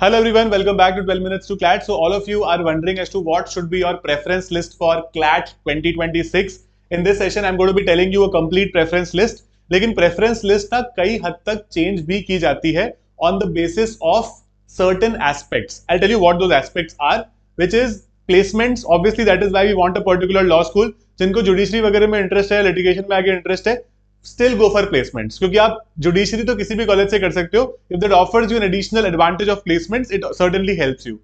Hello everyone, welcome back to 12 minutes to CLAT. So all of you are wondering as to what should be your preference list for CLAT 2026. In this session, I'm going to be telling you a complete preference list. लेकिन preference list ना कई हद तक change भी की जाती है on the basis of certain aspects. I'll tell you what those aspects are, which is placements. Obviously, that is why we want a particular law school. जिनको जुडिशरी वगैरह में इंटरेस्ट है, लिटिगेशन में आगे इंटरेस्ट है, still go for placements क्योंकि आप judiciary तो किसी भी कॉलेज से कर सकते हो. If that offers you an additional advantage of placements, it certainly helps you.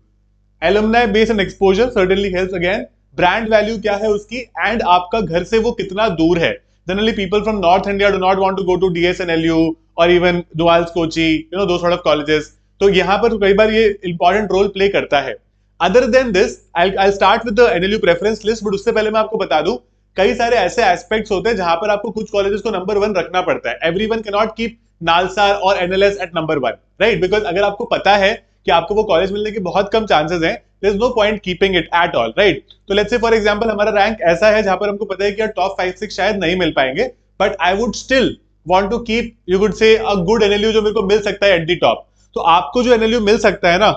Alumni base and exposure certainly helps again. Brand value क्या है उसकी and आपका घर से वो कितना दूर है. Generally people from North India do not want to go to DSNLU or even Dual's Kochi, those sort of colleges. तो यहाँ पर कई बार ये important role play करता है. Other than this, I'll start with the NLU preference list, but उससे पहले मैं आपको बता दूं कई सारे ऐसे एस्पेक्ट्स होते हैं जहां पर आपको कुछ कॉलेजेस को नंबर 1 रखना पड़ता है. Everyone can not keep NALSAR और NLS at number 1, right? Because अगर आपको पता है कि आपको वो कॉलेज मिलने के बहुत कम चांसेस हैं, there is no point keeping it at all, right? तो लेट्स से फॉर एग्जांपल हमारा रैंक ऐसा है जहां पर हमको पता है कि यार टॉप 5-6 शायद नहीं मिल पाएंगे, but I would still want to keep, you could say, a good NLU जो मेरे को मिल सकता है एट द टॉप. तो आपको जो एनएलयू मिल सकता है ना,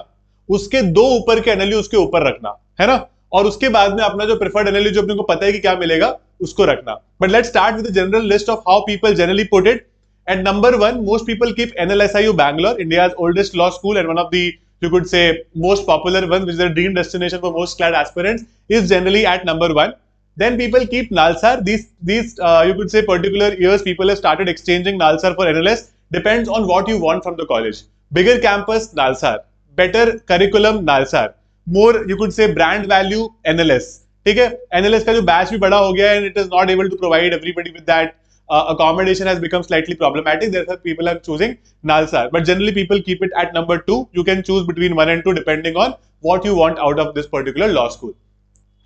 उसके 2 ऊपर के एनएलयू उसके ऊपर रखना है ना, और उसके बाद में अपना जो प्रेफर्ड एनएलयू जो अपने को पता है कि क्या मिलेगा उसको रखना. But let's start with the general list of how people generally put it. At number 1, most people keep NLSIU Bangalore, India's oldest law school and one of the, you could say, most popular ones, which is a dream destination for most CLAT aspirants, is generally at number 1. Then people keep Nalsar. These you could say particular years people have started exchanging Nalsar for NLS. Depends on what you want from the college. Bigger campus, Nalsar. Better curriculum, Nalsar. More, you could say, brand value, NLS. ठीक है, NLS का जो batch भी बड़ा हो गया है and it is not able to provide everybody with that. Accommodation has become slightly problematic. Therefore, people are choosing Nalsar. But generally, people keep it at number 2. You can choose between 1 and 2 depending on what you want out of this particular law school.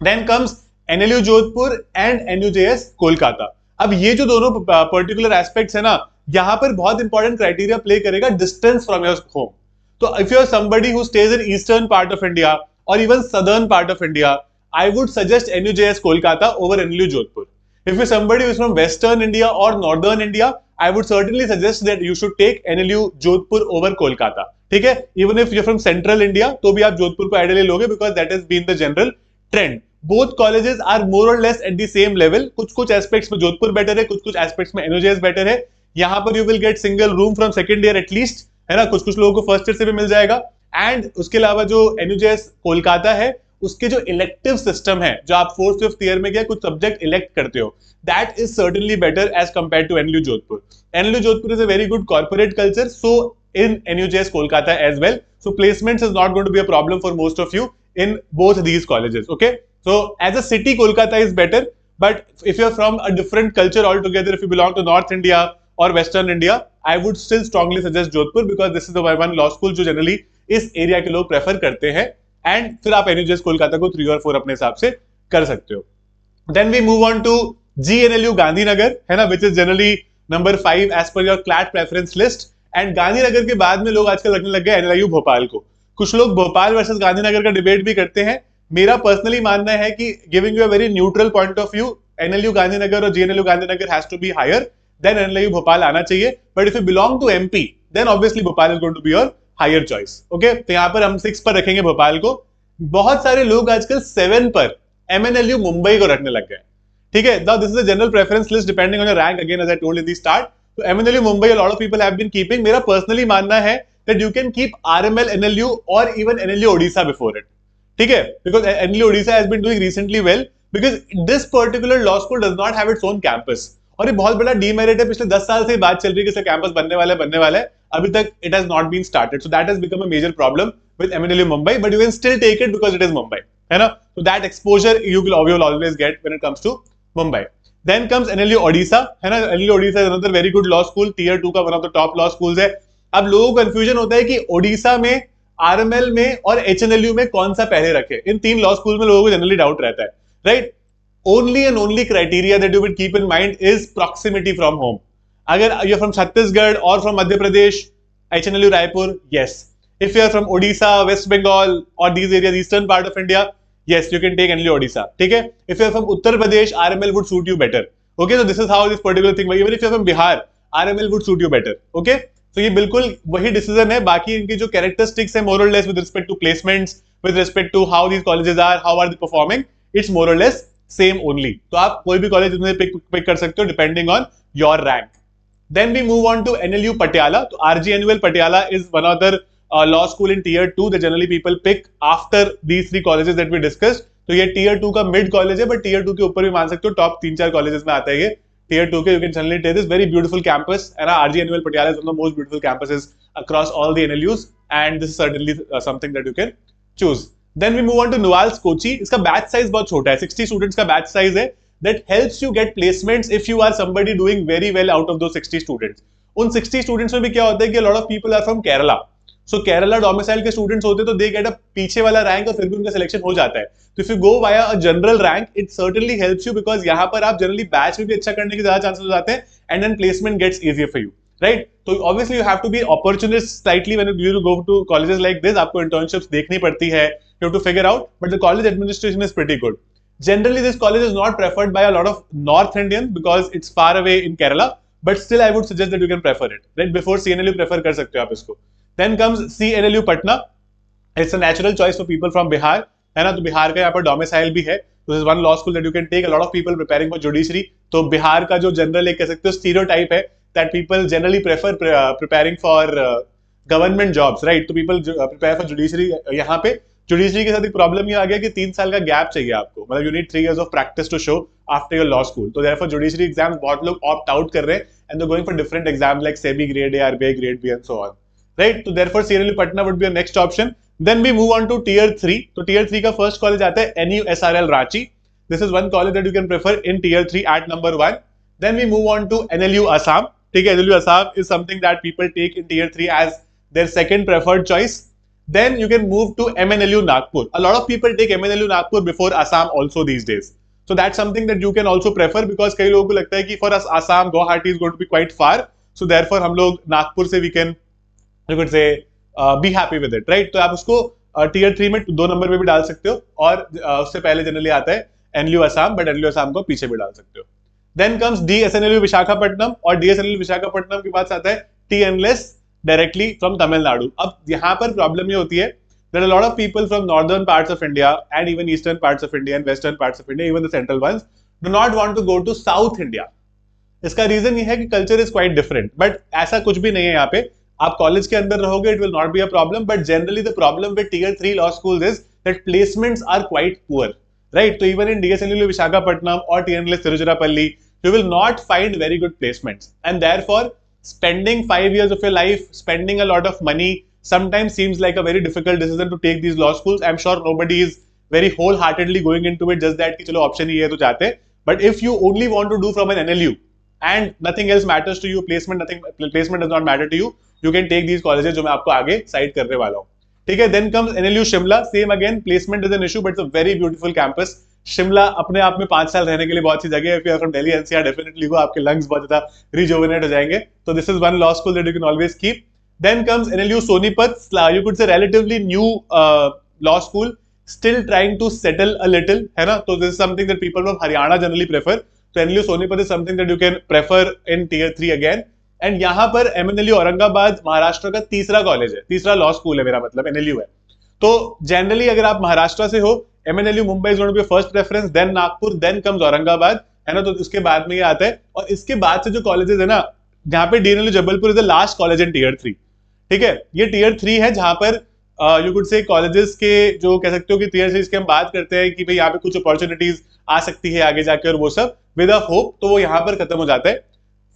Then comes NLU Jodhpur and NUJS Kolkata. अब ये जो दोनों particular aspects है ना, यहाँ पर बहुत important criteria play करेगा distance from your home. So if you are somebody who stays in eastern part of India or even southern part of India, I would suggest NUJS Kolkata over NLU Jodhpur. If you're somebody who is from Western India or Northern India, I would certainly suggest that you should take NLU Jodhpur over Kolkata. ठीक है? Even if you're from Central India, तो भी आप जोधपुर को ideally लोगे because that has been the general trend. Both colleges are more or less at the same level. कुछ aspects में Jodhpur better है, कुछ aspects में NUJS better है. यहाँ पर you will get single room from second year at least, है ना? कुछ लोगों को first year से भी मिल जाएगा. And उसके अलावा जो NUJS कोलकाता है, उसके जो इलेक्टिव सिस्टम है, जो आप 4th 5th ईयर में क्या कुछ सब्जेक्ट इलेक्ट करते हो, that is certainly better as compare to NLU Jodhpur. NLU Jodhpur is a very good corporate culture, so in NUJS Kolkata as well. So placements is not going to be a problem for most of you in both these colleges. Okay, so as a city Kolkata is better, but if you are from a different culture altogether, if you belong to north India और western India, I would still strongly suggest Jodhpur because this is the one law school जो generally इस area के लोग prefer करते हैं. And फिर आप एनयूजेएस कोलकाता को 3 और 4 अपने हिसाब से कर सकते हो. Then we move on to GNLU Gandhinagar, है ना, which is generally number 5 as per your CLAT preference list. And Gandhinagar के बाद में लोग आजकल रखने लग गए NLU भोपाल को. कुछ लोग भोपाल वर्सेस गांधीनगर का डिबेट भी करते हैं. मेरा पर्सनली मानना है कि giving you a very neutral point of view, NLU Gandhinagar और GNLU Gandhinagar has to be higher than NLU Bhopal आना चाहिए. But if you belong to MP, then obviously Bhopal is going to be your higher choice. Okay, तो यहाँ पर हम 6 पर रखेंगे भोपाल को. बहुत सारे लोग आजकल 7 पर MNLU मुंबई को रखने लग गए. ठीक है, now this is a general preference list depending on your rank, again as I told in the start. तो MNLU Mumbai a lot of people have been keeping. मेरा पर्सनली मानना है that you can keep RML NLU or even NLU Odisha before it. ठीक है, because NLU Odisha has been doing recently well because this particular law school does not have its own campus. और ये बहुत बड़ा demerit है. पिछले 10 साल से बात चल रही है कि इसका कैंपस बनने वाला है, अभी तक it has not been started. So that has become a major problem with MNLU Mumbai, but you can still take it because it is Mumbai, है ना? So that exposure you will always get when it comes to Mumbai. Then comes NLU Odisha, है ना? NLU Odisha is another very good law school, tier 2 का one of the top law schools है. अब लोगों को confusion होता है कि ओडिशा में, RML में और HNLU में कौन सा पहले रखे. इन 3 लॉ स्कूल में लोगों को जनरली डाउट रहता है, right? Only and only criteria that you would keep in mind is proximity from home. अगर you're from Chhattisgarh or from Madhya Pradesh, HNLU Raipur, yes. If you're from Odisha, West Bengal or these areas, eastern part of India, yes, you can take NLU Odisha. ठीक है? If you're from Uttar Pradesh, RML would suit you better. Okay, so this is how this particular thing. Even if you're from Bihar, RML would suit you better. Okay, तो ये बिल्कुल वही decision है, बाकी इनकी जो कैरेक्टरिस्टिक्स है more or less with respect to placements, with respect to how these colleges are, how are they performing, it's more or less same only. तो आप कोई भी कॉलेज इसमें पिक कर सकते हो depending on your rank. Then we move on to NLU Patiala. So RGNUL Patiala is one other law school in tier 2 that generally people pick after these three colleges that we discussed. तो ये tier 2 का mid college है, but tier 2 के ऊपर भी मान सकते हो टॉप 3-4 colleges में आता है ये tier 2 के। You can generally take this very beautiful campus, and RGNUL Patiala is one of the most beautiful campuses across all the NLUs, and this is certainly something that you can choose. Then we move on to Nuals Kochi. इसका batch size बहुत छोटा है, 60 students का batch size है, that helps you get placements if you are somebody doing very well out of those 60 students. उन 60 students में भी क्या होता है कि a lot of people are from Kerala. So Kerala domicile के students होते हैं तो they get a पीछे वाला rank और फिर भी उनका selection हो जाता है। तो if you go via a general rank, it certainly helps you because यहाँ पर आप generally batch में भी अच्छा करने के ज़्यादा chances हो जाते हैं, and then placement gets easier for you, right? तो obviously you have to be opportunist slightly when you go to colleges like this. आपको internships देखनी पड़ती है, you have to figure out, but the college administration is pretty good. Generally, this college is not preferred by a lot of North Indians because it's far away in Kerala. But still, I would suggest that you can prefer it. Right before CNLU, prefer कर सकते हो आप इसको. Then comes CNLU Patna. It's a natural choice for people from Bihar. है ना? तो बिहार का यहाँ पर domicile भी है. So this is one law school that you can take. A lot of people preparing for judiciary. तो बिहार का जो general एक कह सकते हो stereotype है that people generally prefer preparing for government jobs, right? तो people prepare for judiciary यहाँ पे. जुडिशरी के साथ एक प्रॉब्लम ये आ गया कि 3 साल का गैप चाहिए आपको, मतलब you need 3 years of practice to show after your law school. तो देयरफॉर जुडिशरी एग्जाम्स बहुत लोग ऑप्ट आउट कर रहे हैं and they going for different exams like SEBI grade A, RBI grade B and so on, right? तो therefore CNLU Patna would be a next option. Then we move on to tier 3। तो tier 3 का first college आता है NUSRL Ranchi. This is one college that you can prefer in tier 3 at number 1। Then we move on to NLU Assam. ठीक है, NLU Assam is something that people take in tier 3 as their second preferred choice. Then you can move to MNLU Nagpur. A lot of people take MNLU Nagpur before Assam also these days. So that's something that you can also prefer because कई लोगों को लगता है कि for us Assam, Guwahati is going to be quite far. So therefore हम लोग नागपुर से we can, you could say, be happy with it, right? तो आप उसको tier 3 में 2 नंबर में भी डाल सकते हो और उससे पहले जनरली आता है NLU Assam, but NLU Assam को पीछे भी डाल सकते हो। Then comes DSNLU विशाखापट्टनम और DSNLU विशाखापट्टनम के बाद आता है TNLS डायरेक्टली फ्रॉम तमिलनाडु। अब यहाँ पर प्रॉब्लम ये होती है that a lot of people from northern parts of India and even eastern parts of India and western parts of India, even the central ones, do not want to go to South India. इसका reason ये है कि culture is quite different, but ऐसा कुछ भी नहीं है यहाँ पे। आप कॉलेज के अंदर रहोगे, it will not be a problem, but generally the problem with tier 3 law schools is that placements are quite poor, right? तो इवन इन DSNLU विशाखापट्टनम और TNLS Tiruchirappalli, you will not find very good placements, and therefore spending 5 years of your life, spending a lot of money, sometimes seems like a very difficult decision to take these law schools. I'm sure nobody is very wholeheartedly going into it just that कि चलो option ही है तो जाते हैं. But if you only want to do from an NLU and nothing else matters to you, placement does not matter to you, you can take these colleges जो मैं आपको आगे cite करने वाला हूँ. ठीक है? Then comes NLU Shimla. Same again, placement is an issue, but it's a very beautiful campus. Shimla अपने आप में 5 साल रहने के लिए बहुत सी जगह है। From Delhi NCR definitely go, आपके लंग्स बहुत ज्यादा रिजुवेनेट हो जाएंगे। तो this is one law school that you can always keep. Then comes NLU Sonipat, you could say relatively new law school, still trying to settle a little, है ना? तो this is something that people from Haryana generally prefer. तो NLU Sonipat is something that you can prefer in tier 3 again. And यहाँ पर MNLU Aurangabad Maharashtra का तीसरा college है, तीसरा लॉ स्कूल है, मेरा मतलब NLU है। तो जनरली अगर आप महाराष्ट्र से हो, MNLU Mumbai is going to be first preference, then Nagpur, then comes Aurangabad, है ना? तो उसके बाद में ये आता है। और इसके बाद से जो कॉलेजेस है ना, जहाँ पे DNLU Jabalpur is the last college in tier 3। ठीक है, ये टियर 3 है जहां पर यू कुड से कॉलेजेस के जो कह सकते हो कि टियर 3 की हम बात करते हैं कि भाई यहाँ पे कुछ अपॉर्चुनिटीज आ सकती है आगे जाकर, वो सब विद अ होप, तो वो यहाँ पर खत्म हो जाता है।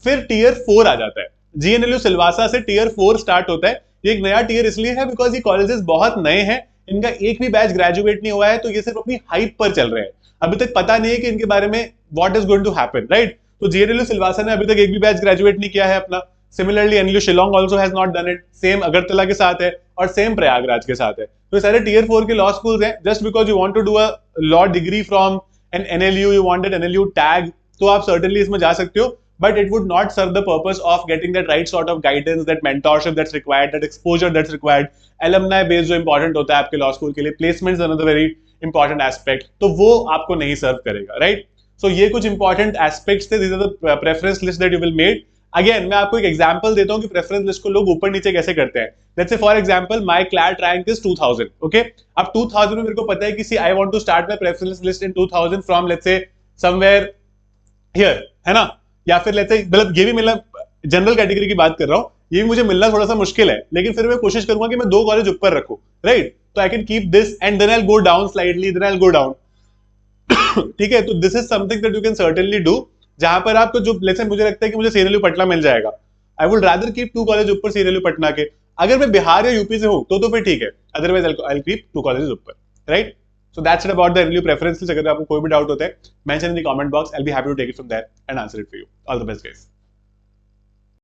फिर टियर 4 आ जाता है। GNLU सिलवासा से टियर 4 स्टार्ट होता है। ये एक नया टियर इसलिए है बिकॉज ये कॉलेजेस बहुत नए हैं, इनका एक भी बैच ग्रेजुएट नहीं हुआ है, तो ये सिर्फ अपनी हाइप पर चल रहे हैं। अभी तक पता नहीं है कि इनके बारे में what is going to happen, right? तो GNLU सिलवासा ने अभी तक एक भी बैच ग्रेजुएट नहीं किया है अपना। Similarly NLU Shillong also has not done it. Same Agartala के साथ है और सेम प्रयागराज के साथ है। तो सारे टियर 4 के लॉ स्कूल्स हैं। Just because you want to do a law degree from an NLU, you wanted NLU tag, तो आप सर्टेनली इसमें जा सकते हो, but it would not serve the purpose of getting that right sort of guidance, that mentorship that's required, that exposure that's required, alumni base जो important होता है आपके law school के लिए, placements another very important aspect, तो वो आपको नहीं serve करेगा, right? So ये कुछ important aspects थे, these are the preference list that you will made, again मैं आपको एक एग्जांपल देता हूं कि प्रेफरेंस लिस्ट को लोग ऊपर नीचे कैसे करते हैं. Let's say for example my CLAT rank is 2000. Okay, अब 2000 में मेरे को पता है कि see I want to start my preference list in 2000 from let's say somewhere here, है ना, या फिर लेट्स से मतलब ये भी मिलना, जनरल कैटेगरी की बात कर रहा हूं, ये भी मुझे मिलना थोड़ा सा मुश्किल है, लेकिन फिर मैं कोशिश करूंगा कि मैं 2 कॉलेज ऊपर रखूं, राइट. तो I can keep this and then I will go down slightly, then I will go down. ठीक है, तो this is something that you can certainly do, जहां पर आपको जो लेट्स से मुझे लगता है कि मुझे सीएनएलयू पटना मिल जाएगा, I would rather keep 2 college ऊपर सीएनएलयू पटना के. अगर मैं बिहार या यूपी से हूं तो फिर ठीक है, otherwise I will keep 2 colleges ऊपर, right. So that's it about the NLU preferences. अगर आपको कोई भी डाउट होता है, mention in the comment box, I will be happy to take it from there and answer it for you. All the best guys.